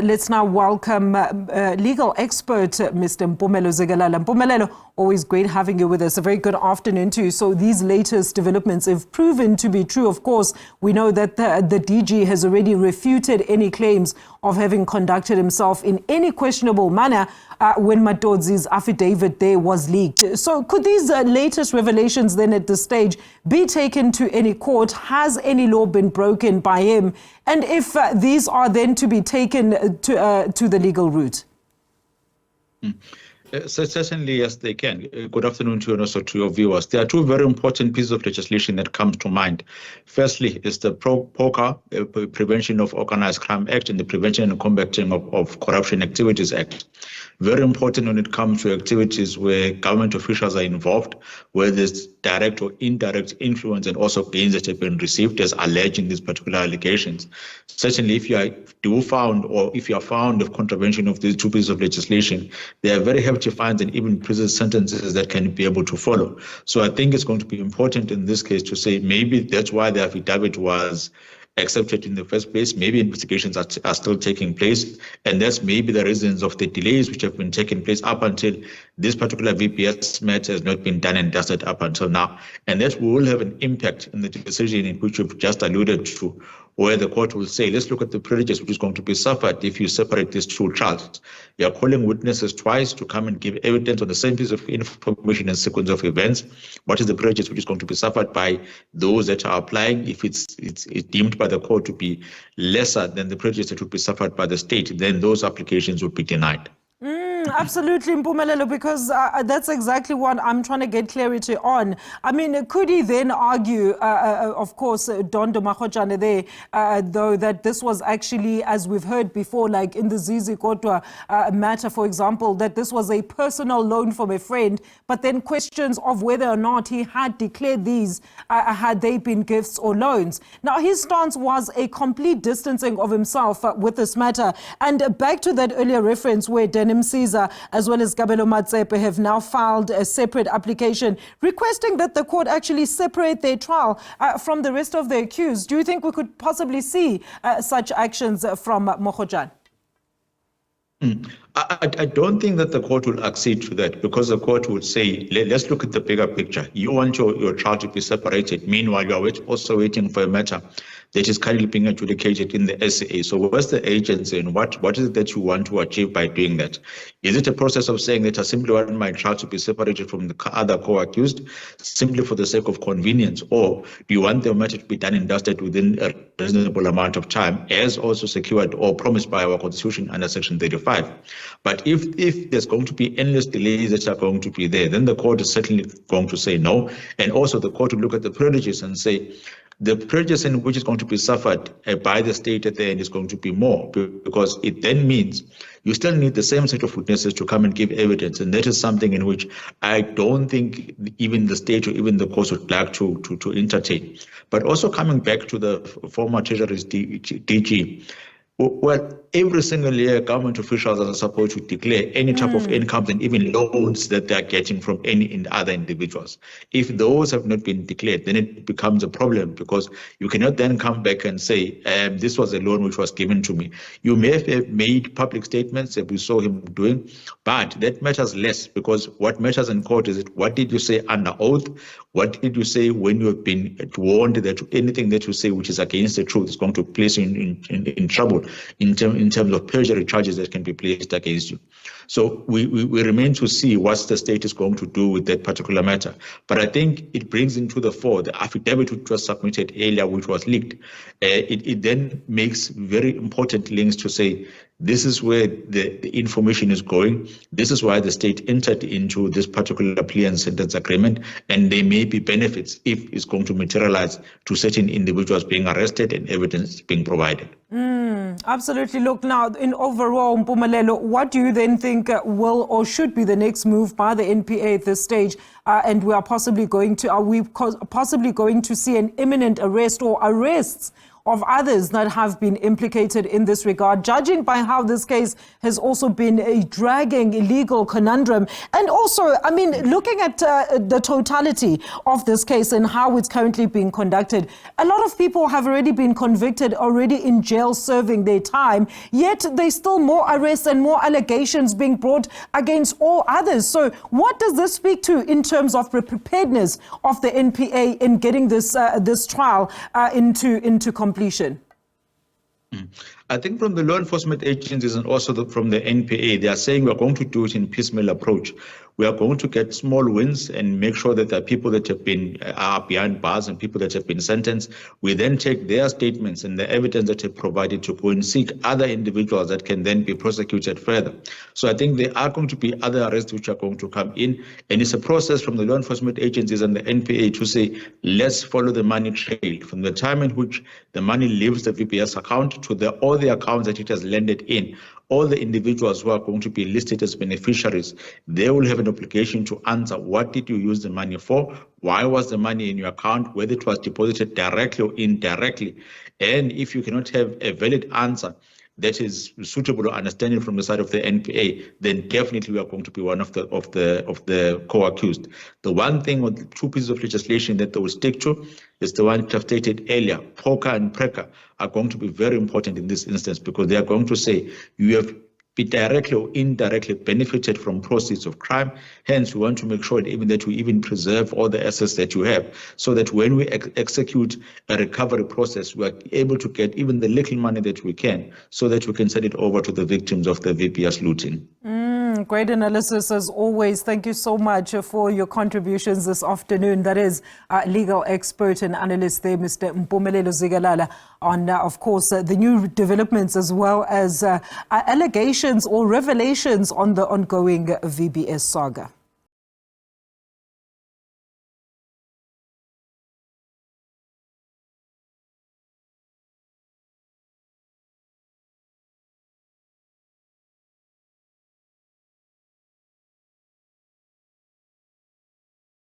Let's now welcome legal expert Mr. Mpumelelo Zikalala. Mpumelelo, always great having you with us. A very good afternoon to you. So these latest developments have proven to be true. Of course, we know that the DG has already refuted any claims of having conducted himself in any questionable manner when Matodzi's affidavit there was leaked. So could these latest revelations then at this stage be taken to any court? Has any law been broken by him? And if these are then to be taken to the legal route? Certainly, yes, they can. Good afternoon to you and also to your viewers. There are two very important pieces of legislation that comes to mind. Firstly, is the POCA, Prevention of Organized Crime Act, and the Prevention and Combating of Corruption Activities Act. Very important when it comes to activities where government officials are involved, where there's direct or indirect influence and also gains that have been received as alleged in these particular allegations. Certainly, if you are found of contravention of these two pieces of legislation, there are very hefty fines and even prison sentences that can be able to follow. So I think it's going to be important in this case to say maybe that's why the affidavit was accepted in the first place. Maybe investigations are still taking place, and that's maybe the reasons of the delays which have been taking place up until this particular VBS matter has not been done and dusted up until now. And that will have an impact in the decision in which you've just alluded to, where the court will say, let's look at the prejudice which is going to be suffered if you separate these two trials. You are calling witnesses twice to come and give evidence on the same piece of information and sequence of events. What is the prejudice which is going to be suffered by those that are applying? If it's deemed by the court to be lesser than the prejudice that would be suffered by the state, then those applications would be denied. Absolutely, Mpumelelo, because that's exactly what I'm trying to get clarity on. I mean, could he then argue, of course, Dondo Makhochane there, though, that this was actually, as we've heard before, like in the Zizi Kotwa matter, for example, that this was a personal loan from a friend, but then questions of whether or not he had declared these, had they been gifts or loans. Now, his stance was a complete distancing of himself with this matter. And back to that earlier reference where Denim Caesar as well as Kabelo Matsepe have now filed a separate application requesting that the court actually separate their trial from the rest of the accused. Do you think we could possibly see such actions from Mokhojan? I don't think that the court will accede to that, because the court would say, let's look at the bigger picture. You want your trial to be separated. Meanwhile, you are also waiting for a matter that is currently being adjudicated in the SAA. So what's the agency and what is it that you want to achieve by doing that? Is it a process of saying that I simply want my trial to be separated from the other co-accused simply for the sake of convenience? Or do you want the matter to be done and dusted within a reasonable amount of time, as also secured or promised by our Constitution under Section 35? But if there's going to be endless delays that are going to be there, then the court is certainly going to say no. And also the court will look at the prejudice and say, the prejudice in which is going to be suffered by the state at the end is going to be more, because it then means you still need the same set of witnesses to come and give evidence. And that is something in which I don't think even the state or even the courts would like to entertain. But also coming back to the former Treasury's DG, well, every single year, government officials are supposed to declare any type of income and even loans that they are getting from any other individuals. If those have not been declared, then it becomes a problem, because you cannot then come back and say, this was a loan which was given to me. You may have made public statements that we saw him doing, but that matters less, because what matters in court is what did you say under oath? What did you say when you have been warned that anything that you say which is against the truth is going to place you in trouble in terms of perjury charges that can be placed against you? So we remain to see what the state is going to do with that particular matter. But I think it brings into the fore the affidavit which was submitted earlier, which was leaked. It then makes very important links to say, this is where the information is going. This is why the state entered into this particular plea and sentence agreement, and there may be benefits if it's going to materialize to certain individuals being arrested and evidence being provided. Absolutely. Look, now, in overall, Mpumelelo, what do you then think will or should be the next move by the NPA at this stage? And are we possibly going to see an imminent arrest or arrests of others that have been implicated in this regard, judging by how this case has also been a dragging legal conundrum. And also, I mean, looking at the totality of this case and how it's currently being conducted, a lot of people have already been convicted, already in jail serving their time, yet there's still more arrests and more allegations being brought against all others. So what does this speak to in terms of the preparedness of the NPA in getting this trial into completion? I think from the law enforcement agencies and also from the NPA, they are saying we are going to do it in piecemeal approach. We are going to get small wins and make sure that there are people that have been are behind bars and people that have been sentenced. We then take their statements and the evidence that they provided to go and seek other individuals that can then be prosecuted further. So I think there are going to be other arrests which are going to come in, and it's a process from the law enforcement agencies and the NPA to say, let's follow the money trail from the time in which the money leaves the VBS account to all the accounts that it has landed in. All the individuals who are going to be listed as beneficiaries, they will have an obligation to answer, what did you use the money for? Why was the money in your account? Whether it was deposited directly or indirectly. And if you cannot have a valid answer that is suitable or understanding from the side of the NPA, then definitely we are going to be one of the co-accused. The one thing or the two pieces of legislation that they will stick to is the one that I've stated earlier. POCA and PRECA are going to be very important in this instance, because they are going to say you have been directly or indirectly benefited from proceeds of crime. Hence, we want to make sure that we even preserve all the assets that you have, so that when we execute a recovery process, we are able to get even the little money that we can, so that we can send it over to the victims of the VBS looting. Great analysis as always. Thank you so much for your contributions this afternoon. That is legal expert and analyst there, Mr. Mpumelelo Zikalala, on, of course, the new developments as well as allegations or revelations on the ongoing VBS saga.